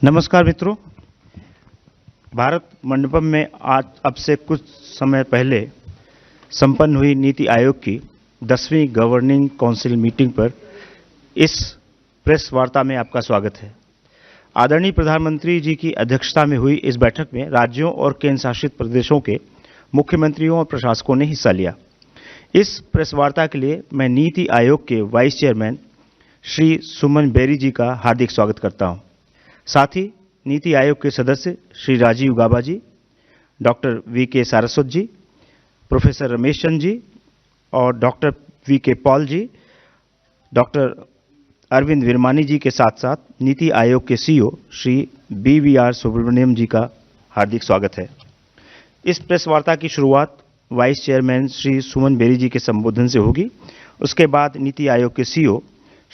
नमस्कार मित्रों, भारत मंडपम में आज अब से कुछ समय पहले संपन्न हुई नीति आयोग की 10वीं गवर्निंग काउंसिल मीटिंग पर इस प्रेस वार्ता में आपका स्वागत है। आदरणीय प्रधानमंत्री जी की अध्यक्षता में हुई इस बैठक में राज्यों और केंद्र शासित प्रदेशों के मुख्यमंत्रियों और प्रशासकों ने हिस्सा लिया। इस प्रेस वार्ता के लिए मैं नीति आयोग के vice chairman Shri Suman berry जी का हार्दिक स्वागत करता हूं। साथ ही नीति आयोग के सदस्य श्री राजीव गाबा जी, डॉक्टर वी.के. सारस्वत जी, प्रोफेसर रमेश चंद जी और डॉक्टर वी.के. पॉल जी, डॉक्टर अरविंद विरमानी जी के साथ साथ नीति आयोग के सीईओ श्री BVR सुब्रमण्यम जी का हार्दिक स्वागत है। इस प्रेस वार्ता की शुरुआत vice chairman Shri Suman berry जी के संबोधन से होगी। उसके बाद नीति आयोग के सीईओ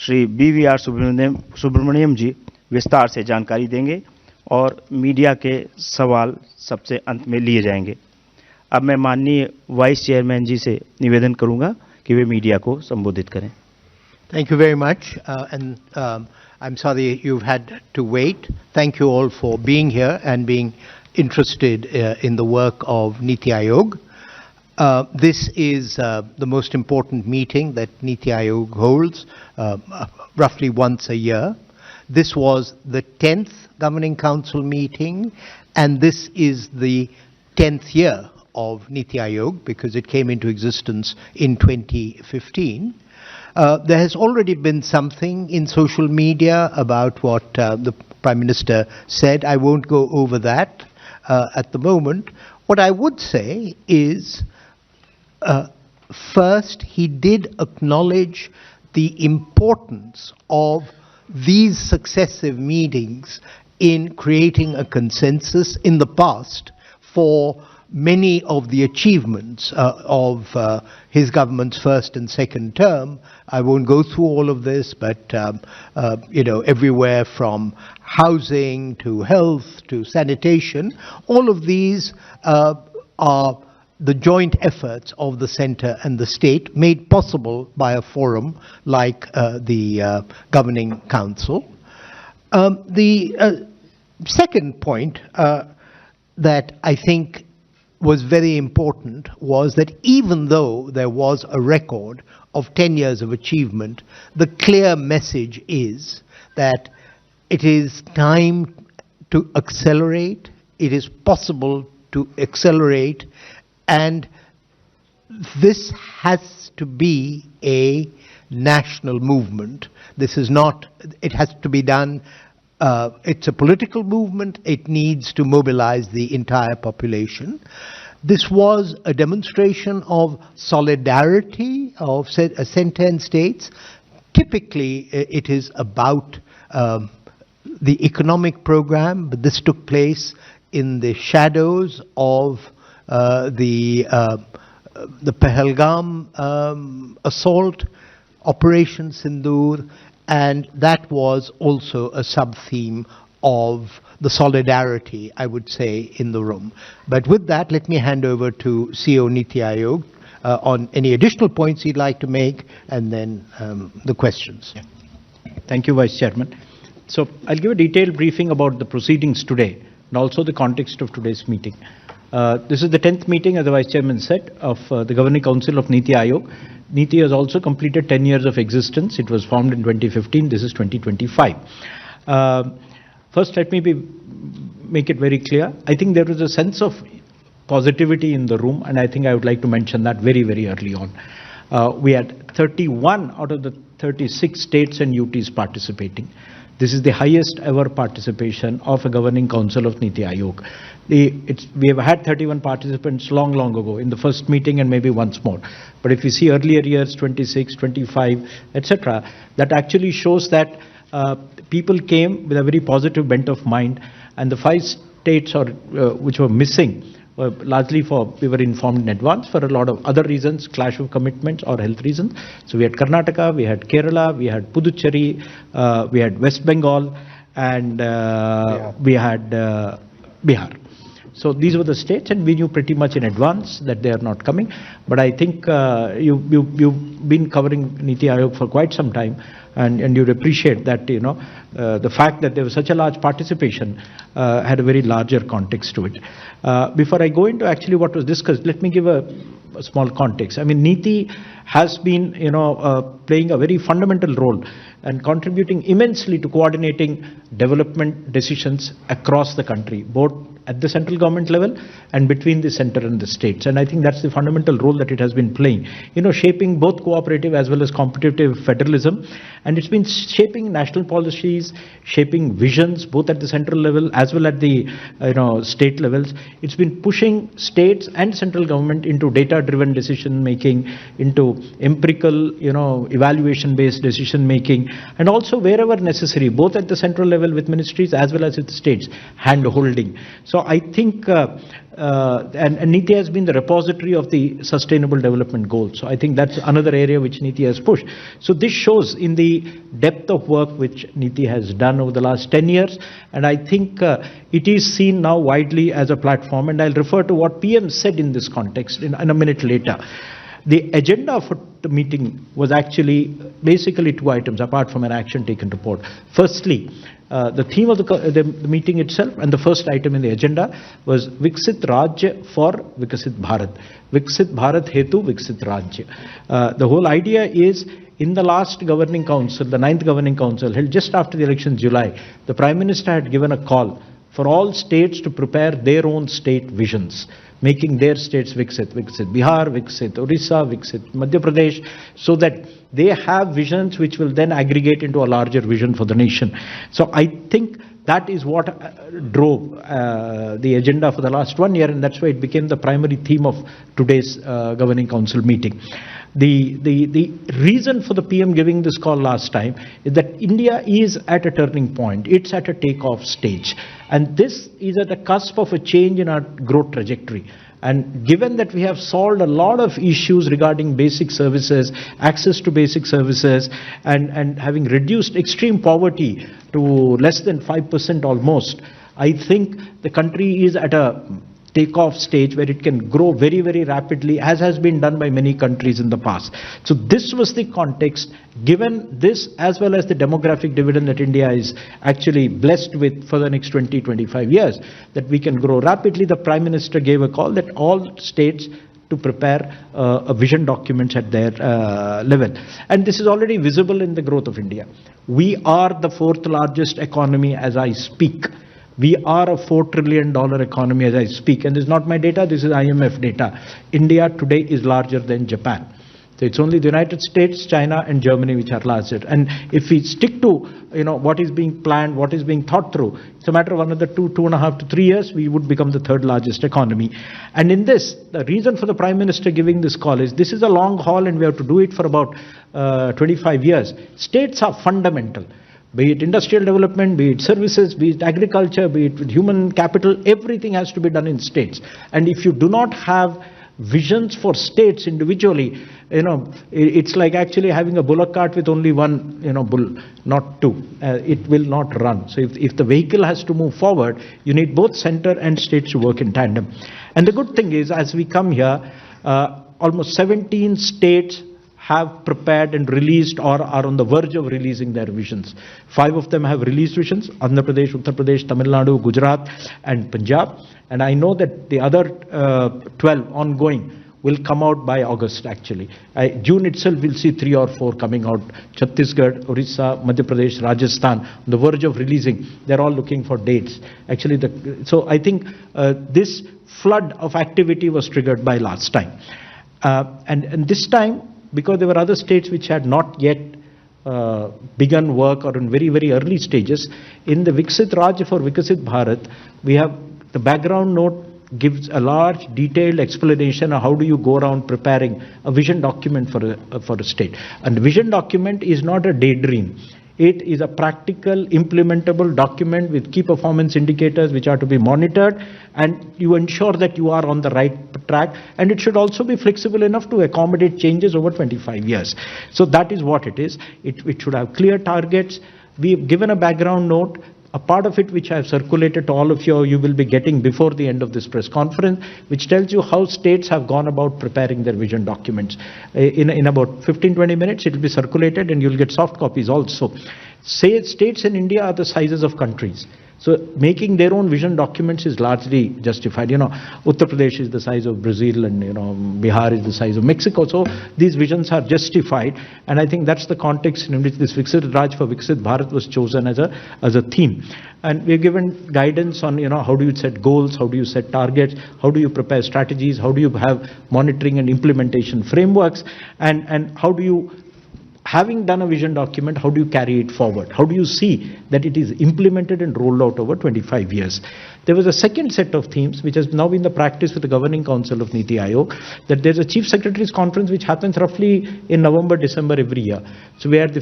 श्री BVR सुब्रमण्यम जी विस्तार से जानकारी देंगे और मीडिया के सवाल सबसे अंत में लिए जाएंगे। अब मैं माननीय वाइस चेयरमैन जी से निवेदन करूंगा कि वे मीडिया को संबोधित करें। Thank you very much, I'm sorry you've had to wait. Thank you all for being here and being interested in the work of NITI Aayog. This is the most important meeting that NITI Aayog holds roughly once a year. This was the 10th Governing Council meeting, and this is the 10th year of NITI Aayog because it came into existence in 2015. There has already been something in social media about what the Prime Minister said. I won't go over that at the moment. What I would say is, first, he did acknowledge the importance of these successive meetings in creating a consensus in the past for many of the achievements of his government's first and second term. I won't go through all of this, but everywhere from housing to health to sanitation, all of these are the joint efforts of the centre and the state made possible by a forum like the Governing Council. The second point that I think was very important was that even though there was a record of 10 years of achievement, the clear message is that it is time to accelerate, it is possible to accelerate, and this has to be a national movement. This is not, it has to be done, it's a political movement, it needs to mobilize the entire population. This was a demonstration of solidarity of centre and states. Typically, it is about the economic program, but this took place in the shadows of the Pahalgam assault, Operation Sindoor, and that was also a sub-theme of the solidarity, I would say, in the room. But with that, let me hand over to CEO NITI Aayog on any additional points he'd like to make, and then the questions. Yeah. Thank you, Vice Chairman. So I'll give a detailed briefing about the proceedings today and also the context of today's meeting. This is the 10th meeting, as the Vice Chairman said, of the Governing Council of NITI Aayog. NITI has also completed 10 years of existence. It was formed in 2015. This is 2025. First, let me make it very clear. I think there was a sense of positivity in the room, and I think I would like to mention that very, very early on. We had 31 out of the 36 states and UTs participating. This is the highest ever participation of a Governing Council of NITI Aayog. We have had 31 participants long ago in the first meeting and maybe once more. But if you see earlier years, 26, 25, etc., that actually shows that people came with a very positive bent of mind, and the 5 states which were missing were largely we were informed in advance for a lot of other reasons, clash of commitments or health reasons. So we had Karnataka, we had Kerala, we had Puducherry, we had West Bengal, and we had Bihar. So these were the states, and we knew pretty much in advance that they are not coming. But I think you've been covering NITI Aayog for quite some time, and you'd appreciate that, the fact that there was such a large participation had a very larger context to it. Before I go into actually what was discussed, let me give a small context. I mean, NITI has been, playing a very fundamental role and contributing immensely to coordinating development decisions across the country, both at the central government level and between the center and the states. And I think that's the fundamental role that it has been playing, shaping both cooperative as well as competitive federalism. And it's been shaping national policies, shaping visions, both at the central level as well at the state levels. It's been pushing states and central government into data-driven decision making, into empirical, evaluation-based decision making, and also wherever necessary, both at the central level with ministries as well as with the states, hand-holding. So I think, and NITI has been the repository of the Sustainable Development Goals. So I think that's another area which NITI has pushed. So this shows in the depth of work which NITI has done over the last 10 years. And I think it is seen now widely as a platform. And I'll refer to what PM said in this context in a minute later. The agenda for the meeting was actually basically 2 items apart from an action taken report. Firstly, the theme of the meeting itself and the first item in the agenda was Viksit Rajya for Viksit Bharat. Viksit Bharat Hetu Viksit Rajya. The whole idea is, in the last governing council, the 9th governing council held just after the election in July, the Prime Minister had given a call for all states to prepare their own state visions, making their states Viksit Bihar, Viksit Orissa, Viksit Madhya Pradesh, so that they have visions which will then aggregate into a larger vision for the nation. So I think that is what drove the agenda for the last 1 year, and that's why it became the primary theme of today's governing council meeting. The reason for the PM giving this call last time is that India is at a turning point. It's at a takeoff stage. And this is at the cusp of a change in our growth trajectory. And given that we have solved a lot of issues regarding basic services, access to basic services, and having reduced extreme poverty to less than 5% almost, I think the country is at a takeoff stage where it can grow very, very rapidly, as has been done by many countries in the past. So this was the context. Given this, as well as the demographic dividend that India is actually blessed with for the next 20-25 years, that we can grow rapidly, the Prime Minister gave a call that all states to prepare a vision document at their level. And this is already visible in the growth of India. We are the 4th largest economy as I speak. We are a $4 trillion economy as I speak. And this is not my data, this is IMF data. India today is larger than Japan. So it's only the United States, China, and Germany which are larger. And if we stick to what is being planned, what is being thought through, it's a matter of another 2.5 to 3 years, we would become the 3rd largest economy. And in this, the reason for the Prime Minister giving this call is this is a long haul and we have to do it for about 25 years. States are fundamental. Be it industrial development, be it services, be it agriculture, be it with human capital, everything has to be done in states. And if you do not have visions for states individually, it's like actually having a bullock cart with only one, bull, not two. It will not run. So if the vehicle has to move forward, you need both center and states to work in tandem. And the good thing is, as we come here, almost 17 states have prepared and released or are on the verge of releasing their visions. 5 of them have released visions: Andhra Pradesh, Uttar Pradesh, Tamil Nadu, Gujarat, and Punjab. And I know that the other 12 ongoing will come out by August actually. June itself we'll see 3 or 4 coming out. Chhattisgarh, Orissa, Madhya Pradesh, Rajasthan, on the verge of releasing. They're all looking for dates. Actually, so I think this flood of activity was triggered by last time. And this time, because there were other states which had not yet begun work or in very, very early stages, in the Viksit Rajya for Viksit Bharat, we have the background note gives a large detailed explanation of how do you go around preparing a vision document for a state. And the vision document is not a daydream. It is a practical, implementable document with key performance indicators which are to be monitored, and you ensure that you are on the right track. And it should also be flexible enough to accommodate changes over 25 years. So that is what it is. It should have clear targets. We have given a background note. a part of it which I have circulated to all of you, you will be getting before the end of this press conference, which tells you how states have gone about preparing their vision documents. In about 15-20 minutes, it will be circulated and you'll get soft copies also. States in India are the sizes of countries. So making their own vision documents is largely justified. Uttar Pradesh is the size of Brazil, and Bihar is the size of Mexico. So these visions are justified, and I think that's the context in which this Viksit Raj for Viksit Bharat was chosen as a theme. And we're given guidance on how do you set goals, how do you set targets, how do you prepare strategies, how do you have monitoring and implementation frameworks, and how do you, having done a vision document, how do you carry it forward? How do you see that it is implemented and rolled out over 25 years? There was a second set of themes, which has now been the practice with the Governing Council of NITI Aayog, that there's a Chief Secretaries Conference which happens roughly in November, December every year. So we had the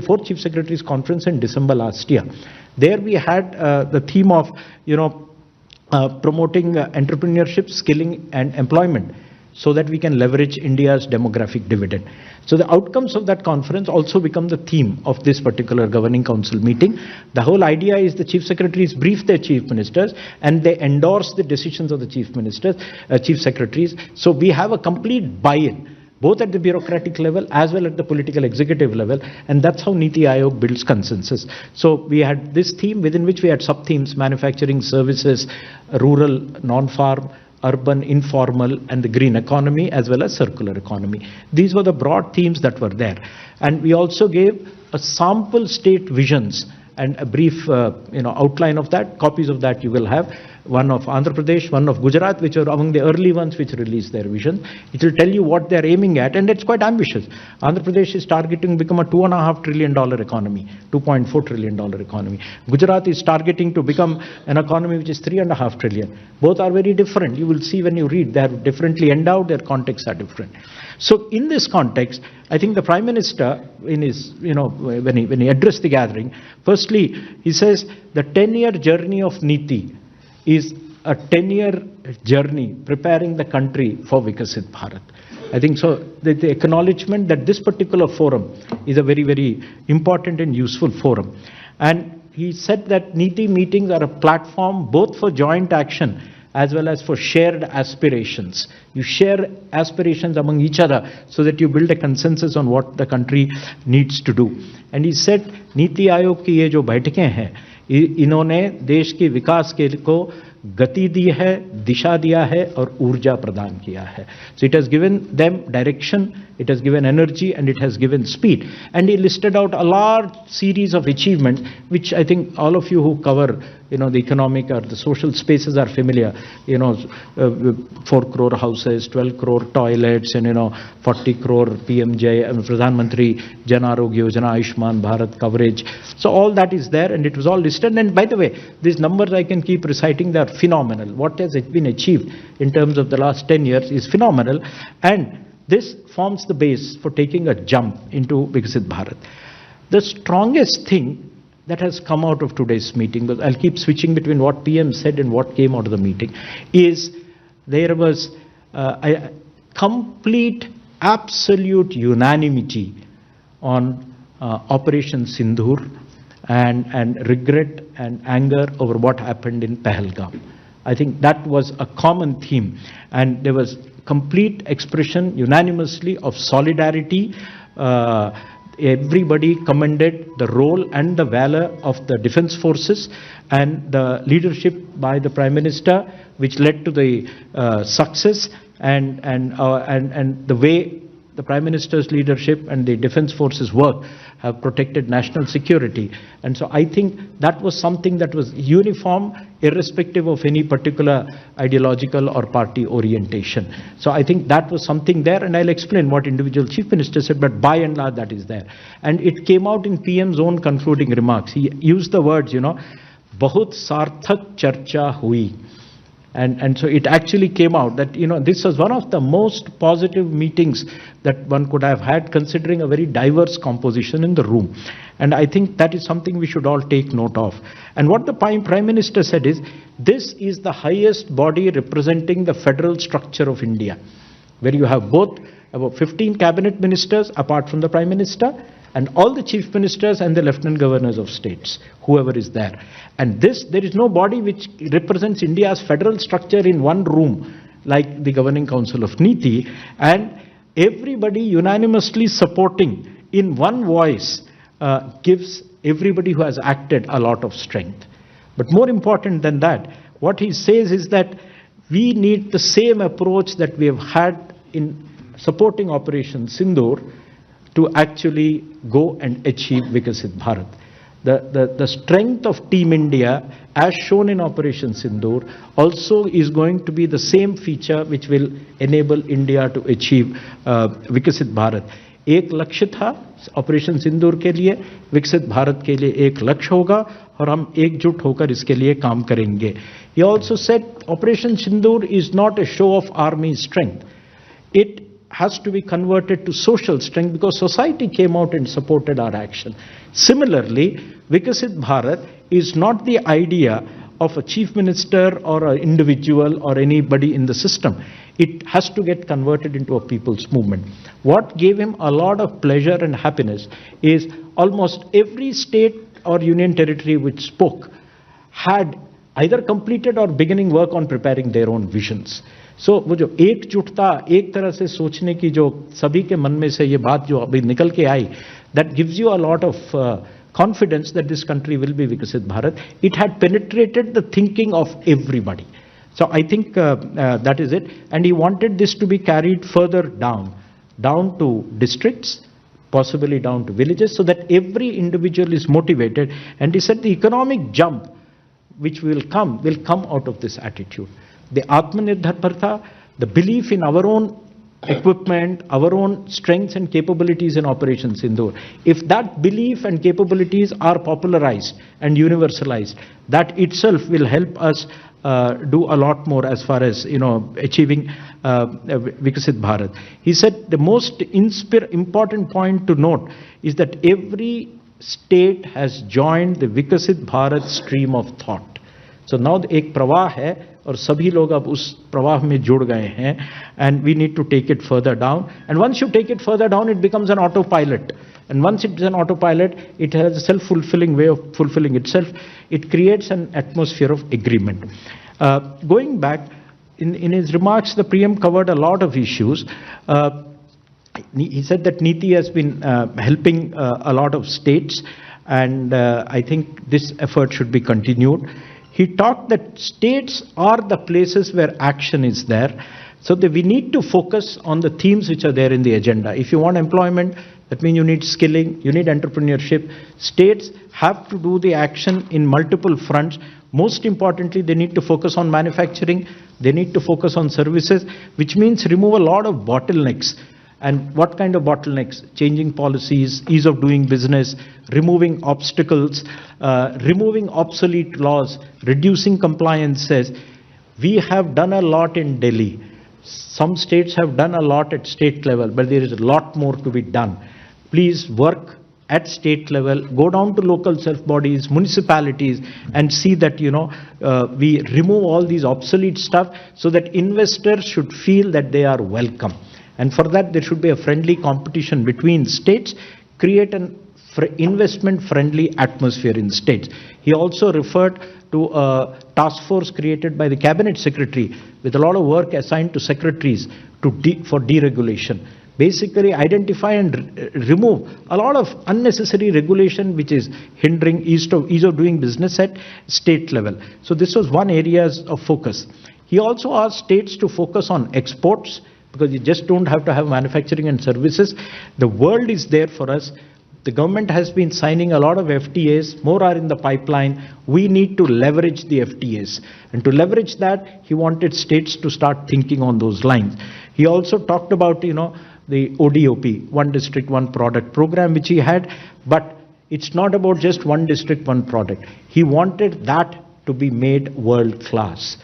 fourth Chief Secretaries Conference in December last year. There we had the theme of, promoting entrepreneurship, skilling and employment, so that we can leverage India's demographic dividend. So the outcomes of that conference also become the theme of this particular Governing Council meeting. The whole idea is the Chief Secretaries brief their Chief Ministers and they endorse the decisions of the Chief Secretaries. So we have a complete buy-in, both at the bureaucratic level as well at the political executive level, and that's how NITI Aayog builds consensus. So we had this theme within which we had sub-themes: manufacturing, services, rural, non-farm, urban, informal, and the green economy, as well as circular economy. These were the broad themes that were there. And we also gave a sample state visions and a brief outline of that. Copies of that you will have. One of Andhra Pradesh, one of Gujarat, which are among the early ones which released their vision. It will tell you what they're aiming at, and it's quite ambitious. Andhra Pradesh is targeting to become a $2.5 trillion economy, $2.4 trillion economy. Gujarat is targeting to become an economy which is $3.5 trillion. Both are very different. You will see when you read, they are differently endowed, their contexts are different. So in this context, I think the Prime Minister, in his, when he addressed the gathering, firstly, he says the 10-year journey of NITI is a 10-year journey preparing the country for Viksit Bharat. I think so. The acknowledgement that this particular forum is a very, very important and useful forum. And he said that NITI meetings are a platform both for joint action as well as for shared aspirations. You share aspirations among each other so that you build a consensus on what the country needs to do. And he said, NITI Aayog की ये जो बैठकें हैं, इन्होंने देश के विकास के को गति दी है, दिशा दिया है और ऊर्जा प्रदान किया है. So it has given them direction, it has given energy, and it has given speed. And he listed out a large series of achievements, which I think all of you who cover, the economic or the social spaces are familiar. 4 crore houses, 12 crore toilets, and 40 crore PMJ, Pradhan Mantri Jan Arogya Yojana, Ayushman Bharat coverage. So all that is there, and it was all listed. And by the way, these numbers I can keep reciting, they are phenomenal. What has been achieved in terms of the last 10 years is phenomenal, and this forms the base for taking a jump into Viksit Bharat. The strongest thing that has come out of today's meeting, because I'll keep switching between what PM said and what came out of the meeting, is there was a complete, absolute unanimity on Operation Sindhur and regret and anger over what happened in Pahalgam. I think that was a common theme, and there was complete expression unanimously of solidarity. Everybody commended the role and the valor of the defense forces and the leadership by the Prime Minister, which led to the success and the way the Prime Minister's leadership and the defense forces work have protected national security. And so I think that was something that was uniform, irrespective of any particular ideological or party orientation. So I think that was something there, and I'll explain what individual chief minister said, but by and large that is there. And it came out in PM's own concluding remarks. He used the words, bahut sarthak charcha hui. And so it actually came out that, this was one of the most positive meetings that one could have had, considering a very diverse composition in the room. And I think that is something we should all take note of. And what the Prime Minister said is, this is the highest body representing the federal structure of India, where you have both about 15 cabinet ministers apart from the Prime Minister, and all the chief ministers and the lieutenant governors of states, whoever is there. And this, there is no body which represents India's federal structure in one room, like the Governing Council of NITI, and everybody unanimously supporting in one voice gives everybody who has acted a lot of strength. But more important than that, what he says is that we need the same approach that we have had in supporting Operation Sindoor to actually go and achieve Viksit Bharat. The strength of Team India, as shown in Operation Sindoor, also is going to be the same feature which will enable India to achieve Viksit Bharat. एक लक्ष्य था operation सिंदूर के लिए, विकसित भारत के लिए एक लक्ष्य होगा और हम एकजुट होकर इसके लिए काम करेंगे. He also said Operation Sindoor is not a show of army strength. It has to be converted to social strength because society came out and supported our action. Similarly, Viksit Bharat is not the idea of a chief minister or an individual or anybody in the system. It has to get converted into a people's movement. What gave him a lot of pleasure and happiness is almost every state or union territory which spoke had either completed or beginning work on preparing their own visions. So वो जो एकजुटता, एक तरह से सोचने की जो सभी के मन में से ये बात जो अभी निकल के आई, that gives you a lot of confidence that this country will be Viksit Bharat. It had penetrated the thinking of everybody. So I think that is it. And he wanted this to be carried further down to districts, possibly down to villages, so that every individual is motivated. And he said the economic jump which will come out of this attitude. The Atmanirbharta, the belief in our own equipment, our own strengths and capabilities in Operation Sindoor. If that belief and capabilities are popularized and universalized, that itself will help us do a lot more as far as achieving Viksit Bharat. He said the most important point to note is that every state has joined the Viksit Bharat stream of thought. So now एक प्रवाह है और सभी लोग अब उस प्रवाह में जुड़ गए हैं, and we need to take it further down. And once you take it further down, it becomes an autopilot. And once it's an autopilot, it has a self-fulfilling way of fulfilling itself. It creates an atmosphere of agreement. Going back, in his remarks, the PM covered a lot of issues. He said that NITI has been helping a lot of states, and I think this effort should be continued. He talked that states are the places where action is there, so that we need to focus on the themes which are there in the agenda. If you want employment, that means you need skilling, you need entrepreneurship. States have to do the action in multiple fronts. Most importantly, they need to focus on manufacturing, they need to focus on services, which means remove a lot of bottlenecks. And what kind of bottlenecks? Changing policies, ease of doing business, removing obstacles, removing obsolete laws, reducing compliances. We have done a lot in Delhi. Some states have done a lot at state level, but there is a lot more to be done. Please work at state level, go down to local self-bodies, municipalities, and see that, we remove all these obsolete stuff so that investors should feel that they are welcome. And for that, there should be a friendly competition between states, create an investment-friendly atmosphere in states. He also referred to a task force created by the Cabinet Secretary with a lot of work assigned to secretaries for deregulation. Basically, identify and remove a lot of unnecessary regulation which is hindering ease of doing business at state level. So this was one area of focus. He also asked states to focus on exports, because you just don't have to have manufacturing and services. The world is there for us. The government has been signing a lot of FTAs, more are in the pipeline. We need to leverage the FTAs. And to leverage that, he wanted states to start thinking on those lines. He also talked about, the ODOP, One District, One Product program, which he had, but it's not about just one district, one product. He wanted that to be made world class.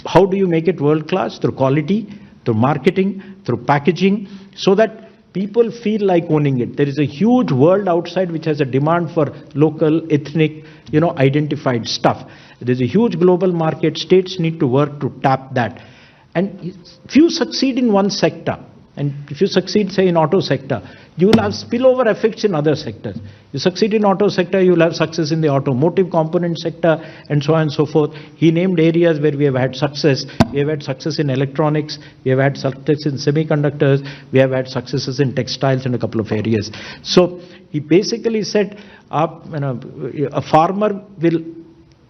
How do you make it world class? Through quality, through marketing, through packaging, so that people feel like owning it. There is a huge world outside which has a demand for local, ethnic, identified stuff. There's a huge global market. States need to work to tap that. And few succeed in one sector. And if you succeed, say, in auto sector, you will have spillover effects in other sectors. You succeed in auto sector, you will have success in the automotive component sector, and so on and so forth. He named areas where we have had success. We have had success in electronics, we have had success in semiconductors, we have had successes in textiles and a couple of areas. So he basically said, a farmer will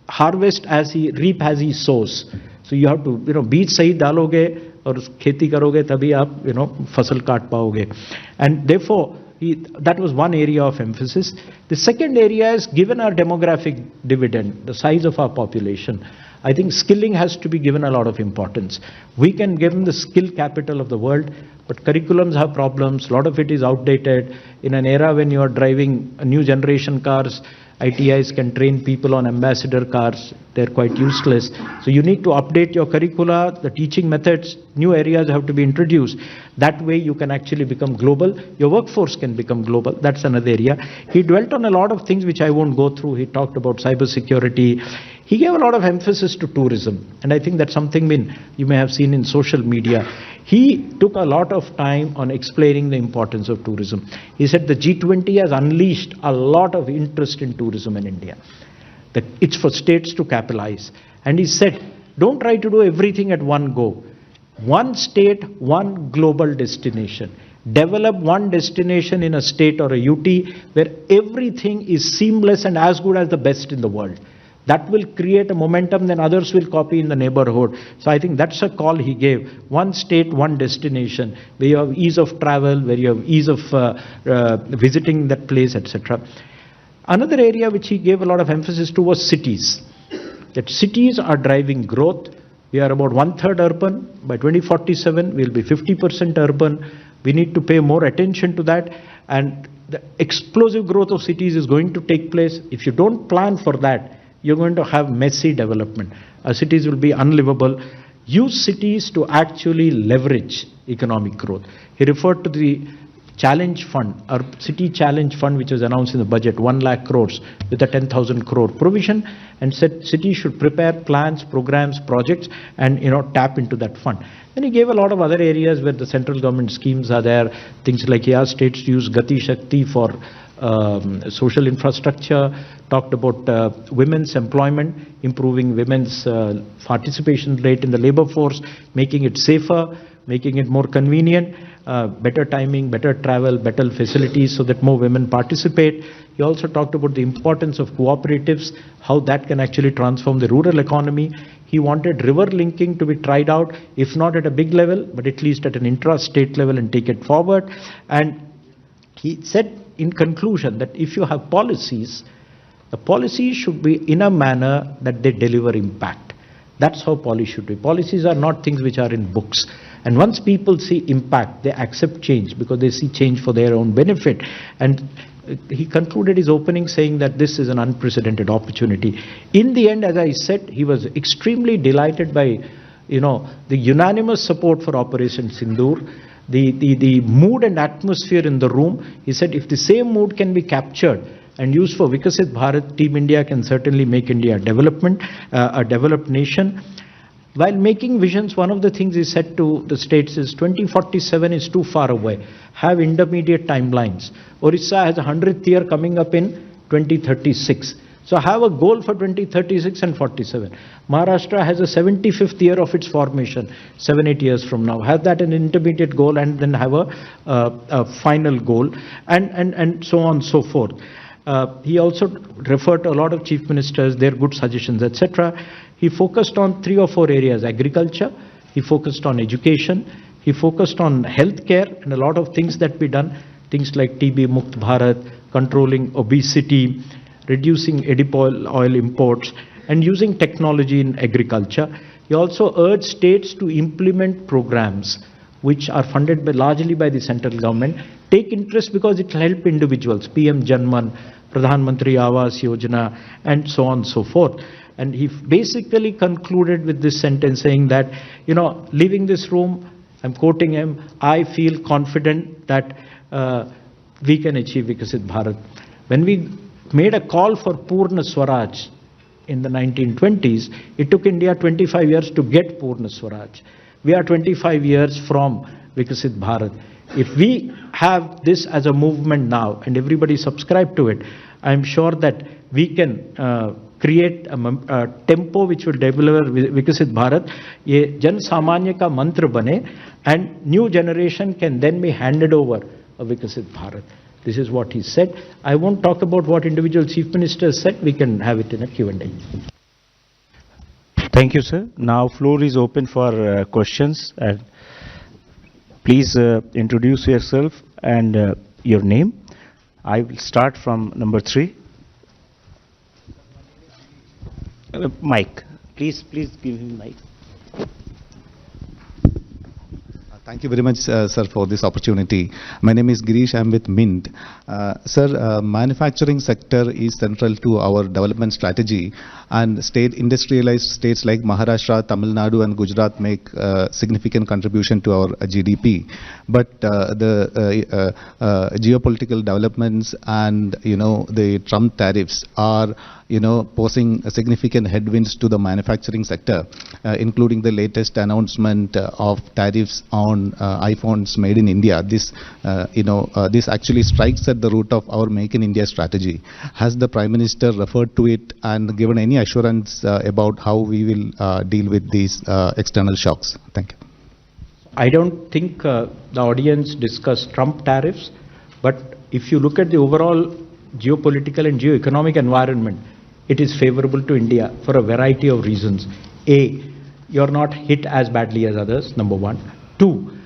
harvest as he reap as he sows. So you have to, बीज सही डालोगे और खेती करोगे तभी आप फसल काट पाओगे. And therefore that was one area of emphasis. The second area is, given our demographic dividend, the size of our population, I think skilling has to be given a lot of importance. We can give them the skill capital of the world, but curriculums have problems. A lot of it is outdated. In an era when you are driving a new generation cars, ITIs can train people on ambassador cars. They're quite useless. So you need to update your curricula, the teaching methods, new areas have to be introduced. That way you can actually become global. Your workforce can become global. That's another area. He dwelt on a lot of things which I won't go through. He talked about cybersecurity. He gave a lot of emphasis to tourism. And I think that's something you may have seen in social media. He took a lot of time on explaining the importance of tourism. He said the G20 has unleashed a lot of interest in tourism in India. That it's for states to capitalize. And he said, don't try to do everything at one go. One state, one global destination. Develop one destination in a state or a UT where everything is seamless and as good as the best in the world. That will create a momentum, then others will copy in the neighborhood. So I think that's a call he gave. One state, one destination, where you have ease of travel, where you have ease of visiting that place, etc. Another area which he gave a lot of emphasis to was cities. That cities are driving growth. We are about 1/3 urban. By 2047, we'll be 50% urban. We need to pay more attention to that. And the explosive growth of cities is going to take place. If you don't plan for that, you're going to have messy development. Our cities will be unlivable. Use cities to actually leverage economic growth. He referred to the challenge fund, our city challenge fund, which was announced in the budget, 1 lakh crores with a 10,000 crore provision, and said cities should prepare plans, programs, projects, and tap into that fund. Then he gave a lot of other areas where the central government schemes are there. Things like he asked states to use Gati Shakti for social infrastructure, talked about women's employment, improving women's participation rate in the labor force, making it safer, making it more convenient, better timing, better travel, better facilities so that more women participate. He also talked about the importance of cooperatives, how that can actually transform the rural economy. He wanted river linking to be tried out, if not at a big level, but at least at an intra-state level, and take it forward. And he said in conclusion that if you have policies, the policies should be in a manner that they deliver impact. That's how policy should be. Policies are not things which are in books. And once people see impact, they accept change because they see change for their own benefit. And he concluded his opening saying that this is an unprecedented opportunity. In the end, as I said, he was extremely delighted by, the unanimous support for Operation Sindoor. The mood and atmosphere in the room. He said if the same mood can be captured and used for Viksit Bharat, Team India can certainly make India a developed nation. While making visions, one of the things he said to the states is 2047 is too far away. Have intermediate timelines. Orissa has a 100th year coming up in 2036. So have a goal for 2036 and 47. Maharashtra has a 75th year of its formation, 7-8 years from now. Have that an intermediate goal and then have a final goal, and so on and so forth. He also referred to a lot of chief ministers, their good suggestions, etc. He focused on 3 or 4 areas: agriculture, he focused on education, he focused on healthcare, and a lot of things that be done, things like TB Mukt Bharat, controlling obesity, reducing edible oil imports, and using technology in agriculture. He also urged states to implement programs which are funded largely by the central government. Take interest because it will help individuals, PM Janman, Pradhan Mantri Awas Yojana, and so on and so forth. And he basically concluded with this sentence saying that, leaving this room, I'm quoting him, I feel confident that we can achieve Viksit Bharat. When we made a call for Purna Swaraj in the 1920s, it took India 25 years to get Purna Swaraj. We are 25 years from Viksit Bharat. If we have this as a movement now and everybody subscribe to it, I'm sure that we can create a tempo which will deliver Viksit Bharat. ये जन सामान्य का मंत्र बने and new generation can then be handed over a Viksit Bharat. This is what he said. I won't talk about what individual chief ministers said. We can have it in a Q&A. Thank you, sir. Now floor is open for questions. And please introduce yourself and your name. I will start from number 3. Mike. Please give him mic. Thank you very much, sir, for this opportunity. My name is Girish. I'm with Mint. Sir, manufacturing sector is central to our development strategy, and industrialized states like Maharashtra, Tamil Nadu, and Gujarat make significant contribution to our GDP. But the geopolitical developments and the Trump tariffs are posing significant headwinds to the manufacturing sector, including the latest announcement of tariffs on iPhones made in India. This actually strikes at the root of our Make in India strategy. Has the Prime Minister referred to it and given any assurance about how we will deal with these external shocks? Thank you. I don't think the audience discussed Trump tariffs, but if you look at the overall geopolitical and geoeconomic environment, it is favorable to India for a variety of reasons. A, you're not hit as badly as others, number one. 2,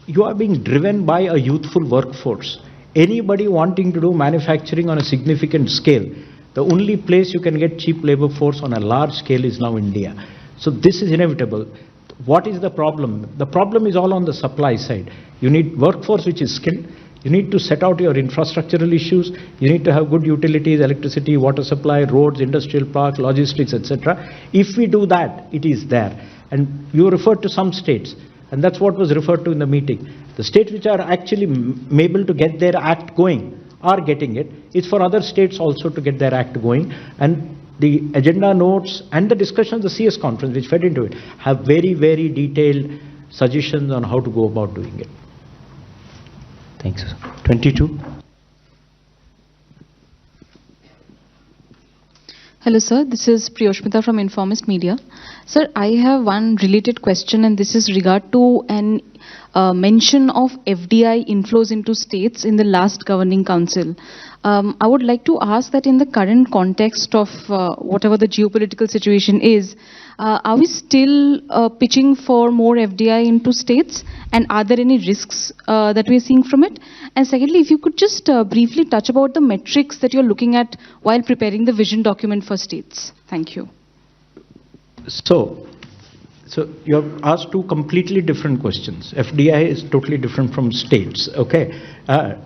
you are being driven by a youthful workforce. Anybody wanting to do manufacturing on a significant scale, the only place you can get cheap labor force on a large scale is now India. So this is inevitable. What is the problem? The problem is all on the supply side. You need workforce which is skilled. You need to set out your infrastructural issues. You need to have good utilities, electricity, water supply, roads, industrial park, logistics, etc. If we do that, it is there. And you referred to some states, and that's what was referred to in the meeting. The states which are actually able to get their act going are getting it. It's for other states also to get their act going. And the agenda notes and the discussion of the CS conference, which fed into it, have very, very detailed suggestions on how to go about doing it. Thanks, sir. 22. Hello, sir. This is Priyoshmita from Informist Media. Sir, I have one related question, and this is regard to an mention of FDI inflows into states in the last governing council. I would like to ask that in the current context of whatever the geopolitical situation is, are we still pitching for more FDI into states, and are there any risks that we are seeing from it? And secondly, if you could just briefly touch about the metrics that you're looking at while preparing the vision document for states. Thank you. So you have asked two completely different questions. FDI is totally different from states, okay?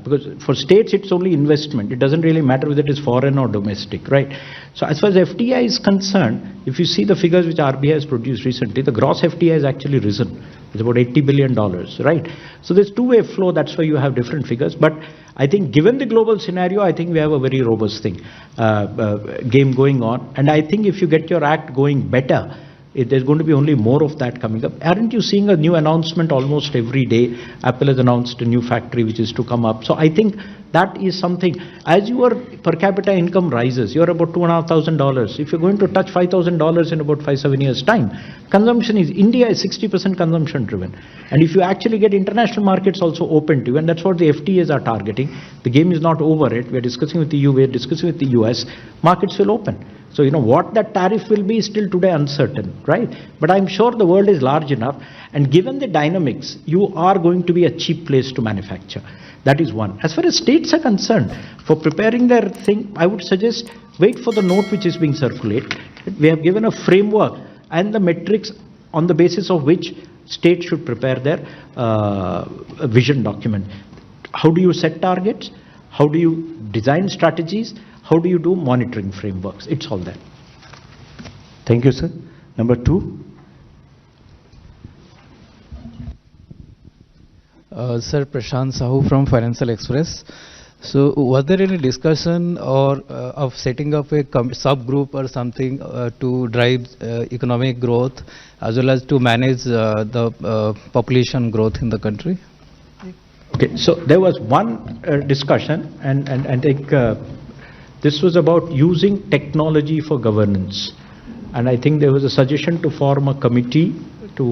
Because for states, it's only investment. It doesn't really matter whether it is foreign or domestic, right? So as far as FDI is concerned, if you see the figures which RBI has produced recently, the gross FDI has actually risen. It's about $80 billion, right? So there's two-way flow. That's why you have different figures. But I think given the global scenario, I think we have a very robust game going on. And I think if you get your act going better, there's going to be only more of that coming up. Aren't you seeing a new announcement almost every day? Apple has announced a new factory which is to come up. So I think that is something. As your per capita income rises, you're about $2,500. If you're going to touch $5,000 in about 5-7 years' time, India is 60% consumption driven. And if you actually get international markets also open to you, and that's what the FTAs are targeting, the game is not over yet. We're discussing with the EU, we're discussing with the US, markets will open. So, what that tariff will be is still today uncertain, right? But I'm sure the world is large enough, and given the dynamics, you are going to be a cheap place to manufacture. That is one. As far as states are concerned, for preparing their thing, I would suggest wait for the note which is being circulated. We have given a framework and the metrics on the basis of which states should prepare their vision document. How do you set targets? How do you design strategies? How do you do monitoring frameworks? It's all there. Thank you, sir. Number 2. Sir, Prashant Sahu from Financial Express. So was there any discussion or of setting up a subgroup or something to drive economic growth as well as to manage the population growth in the country? Okay, so there was one discussion, and I think this was about using technology for governance. And I think there was a suggestion to form a committee to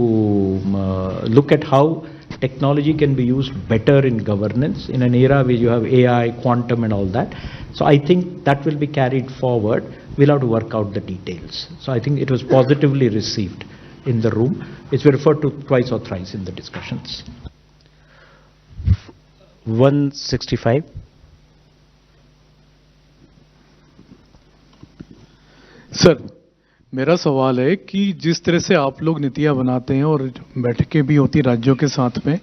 look at how technology can be used better in governance in an era where you have AI, quantum and all that. So I think that will be carried forward. We'll have to work out the details. So I think it was positively received in the room. It's referred to twice or thrice in the discussions. 165. Sir, मेरा सवाल है कि जिस तरह से आप लोग नीतियां बनाते हैं और बैठकें भी होती राज्यों के साथ में,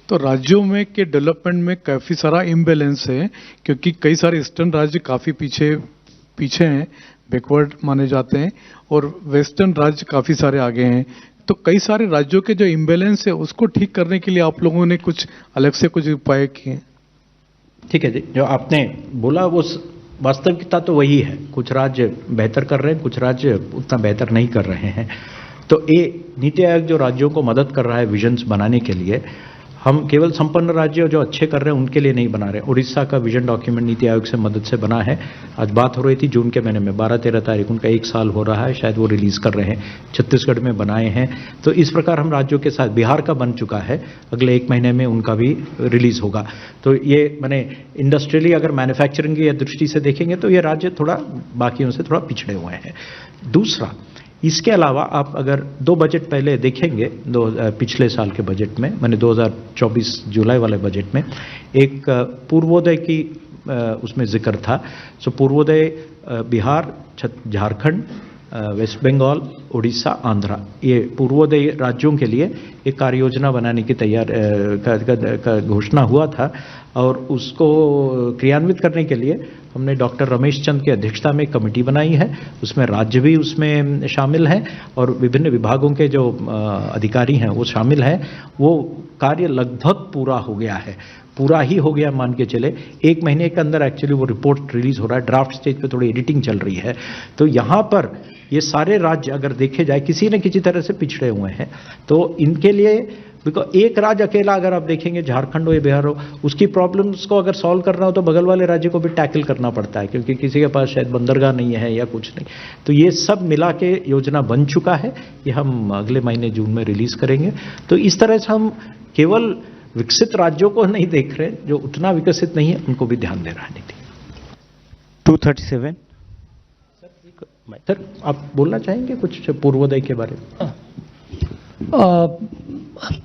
तो राज्यों में के डेवलपमेंट में काफ़ी सारा इम्बैलेंस है, क्योंकि कई सारे ईस्टर्न राज्य काफ़ी पीछे हैं, बैकवर्ड माने जाते हैं, और वेस्टर्न राज्य काफ़ी सारे आगे हैं. तो कई सारे राज्यों के जो इम्बैलेंस है उसको ठीक करने के लिए आप लोगों ने कुछ अलग से कुछ उपाय किए? ठीक है जी, जो आपने बोला वो वास्तविकता तो वही है. कुछ राज्य बेहतर कर रहे हैं, कुछ राज्य उतना बेहतर नहीं कर रहे हैं. तो ये नीति आयोग जो राज्यों को मदद कर रहा है विजन्स बनाने के लिए, हम केवल संपन्न राज्य जो अच्छे कर रहे हैं उनके लिए नहीं बना रहे. उड़ीसा का विजन डॉक्यूमेंट नीति आयोग से मदद से बना है. आज बात हो रही थी जून के महीने में 12-13 तारीख उनका 1 साल हो रहा है, शायद वो रिलीज कर रहे हैं. छत्तीसगढ़ में बनाए हैं. तो इस प्रकार हम राज्यों के साथ, बिहार का बन चुका है, अगले 1 महीने में उनका भी रिलीज होगा. तो ये मैंने इंडस्ट्रियली अगर मैन्युफैक्चरिंग की दृष्टि से देखेंगे तो ये राज्य थोड़ा बाकियों से थोड़ा पिछड़े हुए हैं. दूसरा, इसके अलावा आप अगर 2 बजट पहले देखेंगे, पिछले साल के बजट में, मैंने 2024 जुलाई वाले बजट में एक पूर्वोदय की उसमें जिक्र था. सो पूर्वोदय बिहार, झारखंड, वेस्ट बंगाल, उड़ीसा, आंध्रा, ये पूर्वोदय राज्यों के लिए एक कार्य योजना बनाने की का घोषणा हुआ था. और उसको क्रियान्वित करने के लिए हमने डॉक्टर रमेश चंद की अध्यक्षता में एक कमेटी बनाई है. उसमें राज्य भी उसमें शामिल हैं और विभिन्न विभागों के जो अधिकारी हैं वो शामिल हैं. वो कार्य लगभग पूरा हो गया है, पूरा ही हो गया मान के चले. 1 महीने के अंदर एक्चुअली वो रिपोर्ट रिलीज हो रहा है. ड्राफ्ट स्टेज पे थोड़ी एडिटिंग चल रही है. तो यहाँ पर ये सारे राज्य अगर देखे जाए किसी न किसी तरह से पिछड़े हुए हैं. तो इनके लिए बिकॉज एक राज्य अकेला अगर आप देखेंगे, झारखंड हो या बिहार हो, उसकी प्रॉब्लम्स को अगर सॉल्व करना हो तो बगल वाले राज्य को भी टैकल करना पड़ता है, क्योंकि किसी के पास शायद बंदरगाह नहीं है या कुछ नहीं. तो ये सब मिला के योजना बन चुका है. ये हम अगले महीने जून में रिलीज करेंगे. तो इस तरह से हम केवल विकसित राज्यों को नहीं देख रहे, जो उतना विकसित नहीं है उनको भी ध्यान दे रहा है नीति. 237. सर आप बोलना चाहेंगे कुछ पूर्वोदय के बारे में?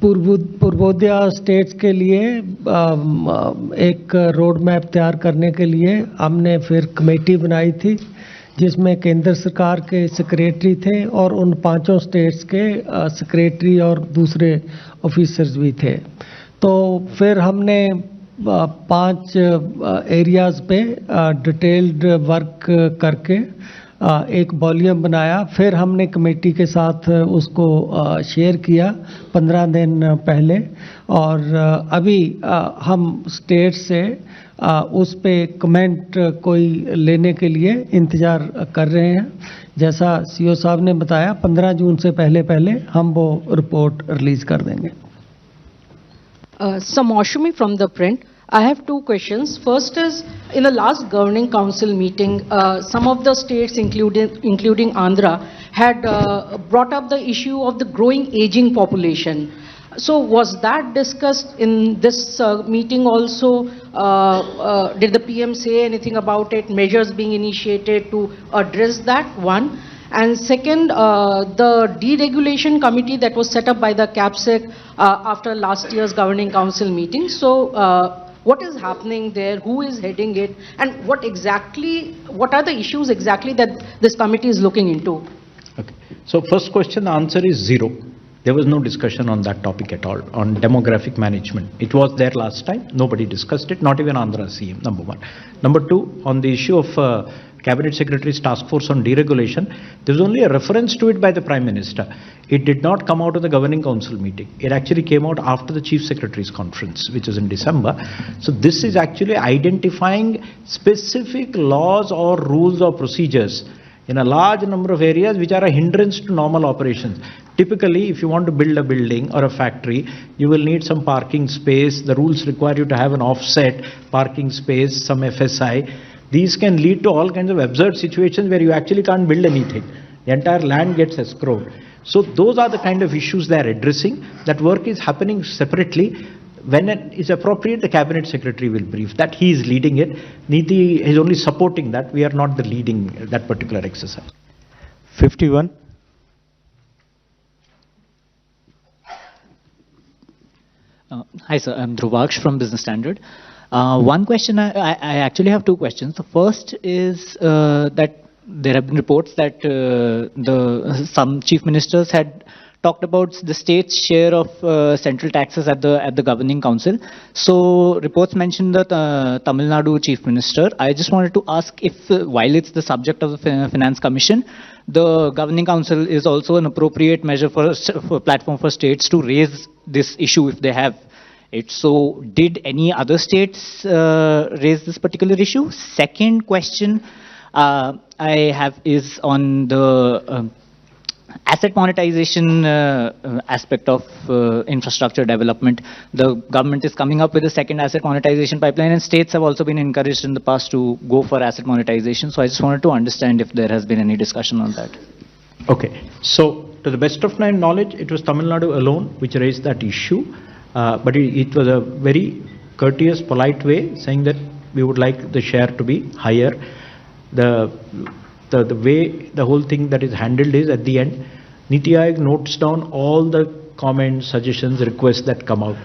पूर्वोदय स्टेट्स के लिए एक रोड मैप तैयार करने के लिए हमने फिर कमेटी बनाई थी, जिसमें केंद्र सरकार के सेक्रेटरी थे और उन 5 स्टेट्स के सेक्रेटरी और दूसरे ऑफिसर्स भी थे. तो फिर हमने 5 एरियाज पे डिटेल्ड वर्क करके एक वॉल्यूम बनाया. फिर हमने कमेटी के साथ उसको शेयर किया 15 दिन पहले, और अभी हम स्टेट से उस पे कमेंट कोई लेने के लिए इंतज़ार कर रहे हैं. जैसा सीओ साहब ने बताया 15 जून से पहले हम वो रिपोर्ट रिलीज कर देंगे. Samoshumi from the print. I have 2 questions. First is, in the last governing council meeting, some of the states, including Andhra, had brought up the issue of the growing aging population. So was that discussed in this meeting also? Did the PM say anything about it? Measures being initiated to address that? One. And second, the deregulation committee that was set up by the CAPSEC after last year's governing council meeting. So what is happening there? Who is heading it? And what are the issues exactly that this committee is looking into? Okay. So first question, the answer is 0. There was no discussion on that topic at all, on demographic management. It was there last time. Nobody discussed it, not even Andhra CM, number one. Number two, on the issue of Cabinet Secretary's task force on deregulation, there's only a reference to it by the Prime Minister. It did not come out of the Governing Council meeting. It actually came out after the Chief Secretary's conference, which is in December. So this is actually identifying specific laws or rules or procedures in a large number of areas which are a hindrance to normal operations. Typically, if you want to build a building or a factory, you will need some parking space. The rules require you to have an offset parking space, some FSI. These can lead to all kinds of absurd situations where you actually can't build anything. The entire land gets escrowed. So those are the kind of issues they are addressing. That work is happening separately. When it is appropriate, the Cabinet Secretary will brief that. He is leading it. NITI is only supporting that. We are not the leading that particular exercise. 51. Hi sir, I'm Dhruvaksh from Business Standard. One question, I actually have two questions. The first is that there have been reports that some chief ministers had talked about the state's share of central taxes at the governing council. So reports mentioned that Tamil Nadu chief minister. I just wanted to ask if while it's the subject of the Finance Commission, the governing council is also an appropriate measure for platform for states to raise this issue if they have it. So did any other states raise this particular issue? Second question I have is on the asset monetization aspect of infrastructure development. The government is coming up with a second asset monetization pipeline, and states have also been encouraged in the past to go for asset monetization. So I just wanted to understand if there has been any discussion on that. Okay. So to the best of my knowledge, it was Tamil Nadu alone which raised that issue. But it was a very courteous, polite way saying that we would like the share to be higher. The way the whole thing that is handled is at the end, NITI Aayog notes down all the comments, suggestions, requests that come out.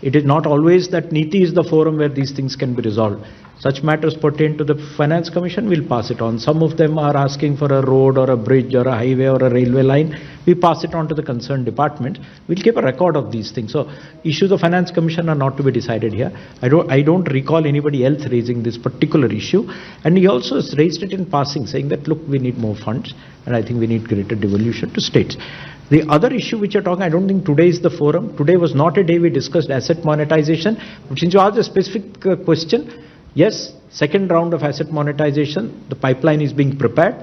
It is not always that NITI is the forum where these things can be resolved. Such matters pertain to the Finance Commission, we'll pass it on. Some of them are asking for a road or a bridge or a highway or a railway line. We pass it on to the concerned department. We'll keep a record of these things. So issues of Finance Commission are not to be decided here. I don't recall anybody else raising this particular issue. And he also raised it in passing, saying that, look, we need more funds, and I think we need greater devolution to states. The other issue which you're talking, I don't think today is the forum. Today was not a day we discussed asset monetization. But since you asked a specific question, yes, second round of asset monetization, the pipeline is being prepared,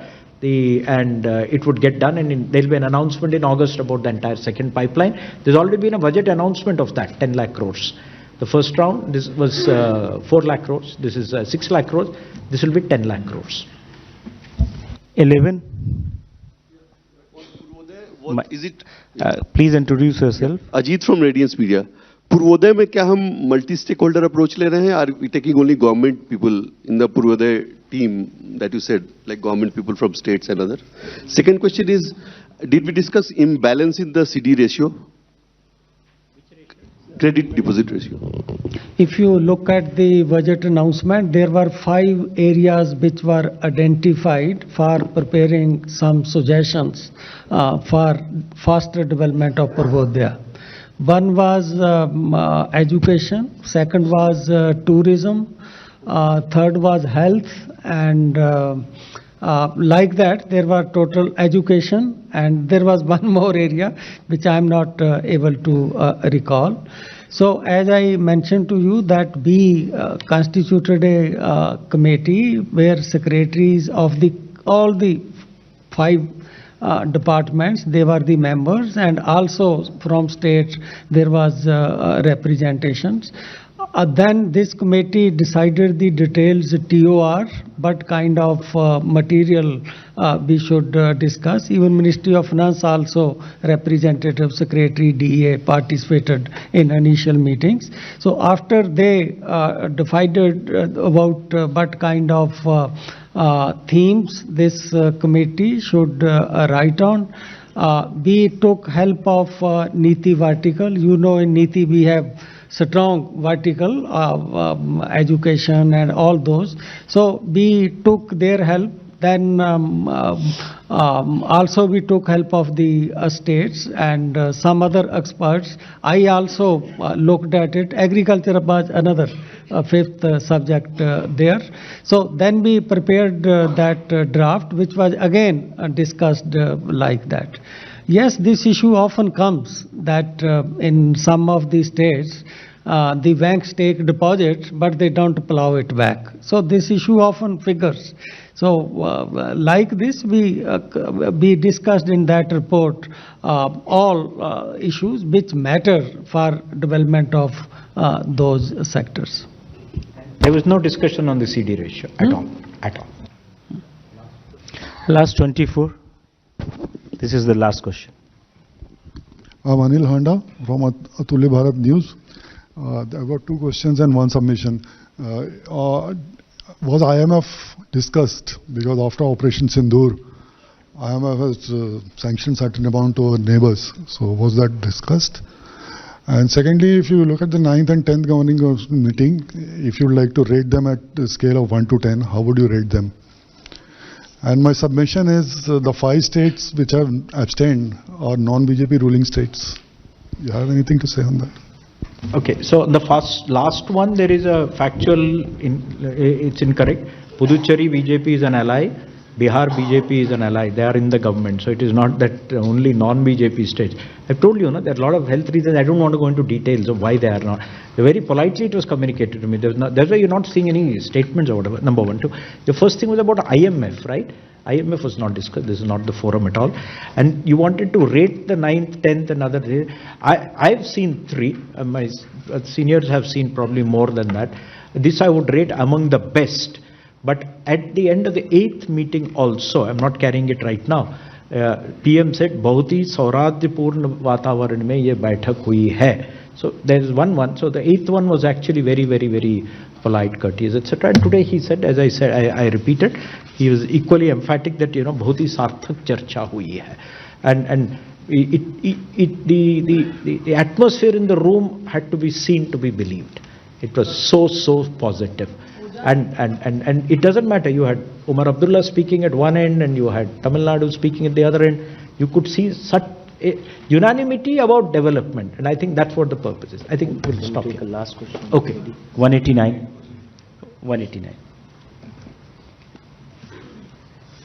and it would get done, and there'll be an announcement in August about the entire second pipeline. There's already been a budget announcement of that, 10 lakh crores. The first round, this was 4 lakh crores. This is 6 lakh crores. This will be 10 lakh crores. 11. What is it? Please introduce yourself. Ajit from Radiance Media. Purvodaya में क्या हम multi stakeholder approach ले रहे हैं? Are we taking only government people in the Purvodaya team that you said, like government people from states and other? Second question is, did we discuss imbalance in the CD ratio? Credit deposit ratio. If you look at the budget announcement, there were 5 areas which were identified for preparing some suggestions for faster development of Purvodaya. One was education, second was tourism, third was health, and like that there were total education, and there was one more area which I am not able to recall. So as I mentioned to you that we constituted a committee where secretaries of all the 5 departments, they were the members, and also from states there was representations. Then this committee decided the details TOR, what kind of material we should discuss. Even Ministry of Finance also, representative secretary DEA participated in initial meetings. So after they decided about what kind of themes this committee should write on, we took help of NITI vertical. You know, in NITI we have strong vertical education and all those. So we took their help. Then also we took help of the states and some other experts. I also looked at it. Agriculture was another fifth subject there. So then we prepared that draft, which was again discussed like that. Yes, this issue often comes that in some of the states, the banks take deposits, but they don't plow it back. So this issue often figures. So like this, we discussed in that report all issues which matter for development of those sectors. There was no discussion on the CD ratio at all. Last 24. This is the last question. I'm Anil Handa from Multimedia Bharat News. I've got two questions and one submission. Was IMF discussed? Because after Operation Sindoor, IMF has sanctioned certain amount to our neighbors. So was that discussed? And secondly, if you look at the 9th and 10th governing council meeting, if you'd like to rate them at a scale of 1 to 10, how would you rate them? And my submission is the 5 states which have abstained are non-BJP ruling states. You have anything to say on that? Okay, so the last one, there is a factual, it's incorrect. Puducherry BJP is an ally, Bihar BJP is an ally, they are in the government, so it is not that only non-BJP states. I've told you, there are a lot of health reasons, I don't want to go into details of why they are not. Very politely it was communicated to me, that's why you're not seeing any statements or whatever, number one. Two, the first thing was about IMF, right? IMF was not discussed, this is not the forum at all. And you wanted to rate the 9th, 10th and other days. I've seen 3, my seniors have seen probably more than that. This I would rate among the best. But at the end of the 8th meeting also, I'm not carrying it right now, PM said, बहुत ही सौहार्दपूर्ण वातावरण में ये बैठक हुई है. So there is one. So the 8th one was actually very polite, courteous, etc. And today he said, as I said, I repeated, he was equally emphatic that बहुत ही सार्थक चर्चा हुई है. And the atmosphere in the room had to be seen to be believed. It was so positive. And it doesn't matter, you had Umar Abdullah speaking at one end and you had Tamil Nadu speaking at the other end. You could see such a unanimity about development, and I think that's what the purpose is. I think we'll stop here. Last question. Okay. 189.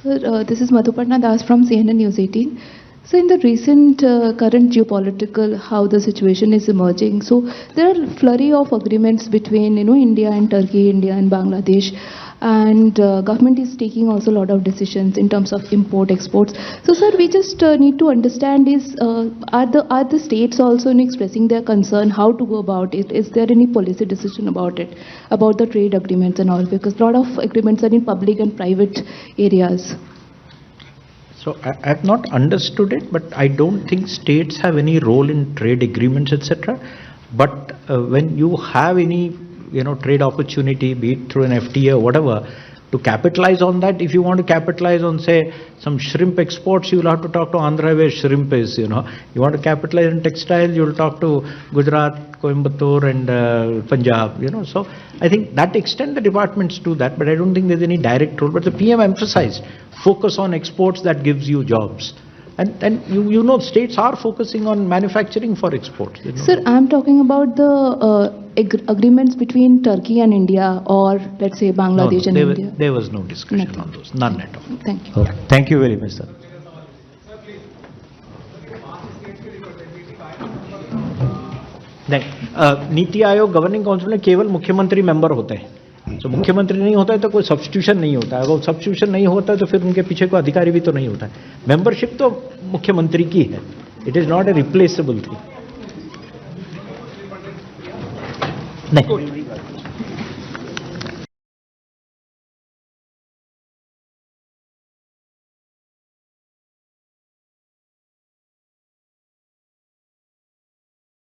Sir, this is Madhuparna Das from CNN News 18. So in the recent current geopolitical, how the situation is emerging, so there are a flurry of agreements between India and Turkey, India and Bangladesh, and government is taking also a lot of decisions in terms of import exports. So sir, we just need to understand is are the states also expressing their concern how to go about it? Is there any policy decision about it, about the trade agreements and all, because a lot of agreements are in public and private areas. So I have not understood it, but I don't think states have any role in trade agreements, etc. But when you have any, trade opportunity, be it through an FTA or whatever, to capitalize on that, if you want to capitalize on, say, some shrimp exports, you will have to talk to Andhra where shrimp is, You want to capitalize on textiles, you will talk to Gujarat, Coimbatore and Punjab, So I think that extent the departments do that, but I don't think there's any direct role. But the PM emphasized, focus on exports that gives you jobs. And states are focusing on manufacturing for exports. Sir, I'm talking about the agreements between Turkey and India, or let's say Bangladesh and India. There was no discussion on those, none at all. Thank you. Okay. Thank you very much, sir. NITI Aayog governing council में केवल मुख्यमंत्री member होते हैं. तो मुख्यमंत्री नहीं होता है तो कोई सब्स्टिट्यूशन नहीं होता है. अगर सब्स्टिट्यूशन नहीं होता है तो फिर उनके पीछे कोई अधिकारी भी तो नहीं होता है. मेंबरशिप तो मुख्यमंत्री की है. It is not a replaceable thing. नहीं.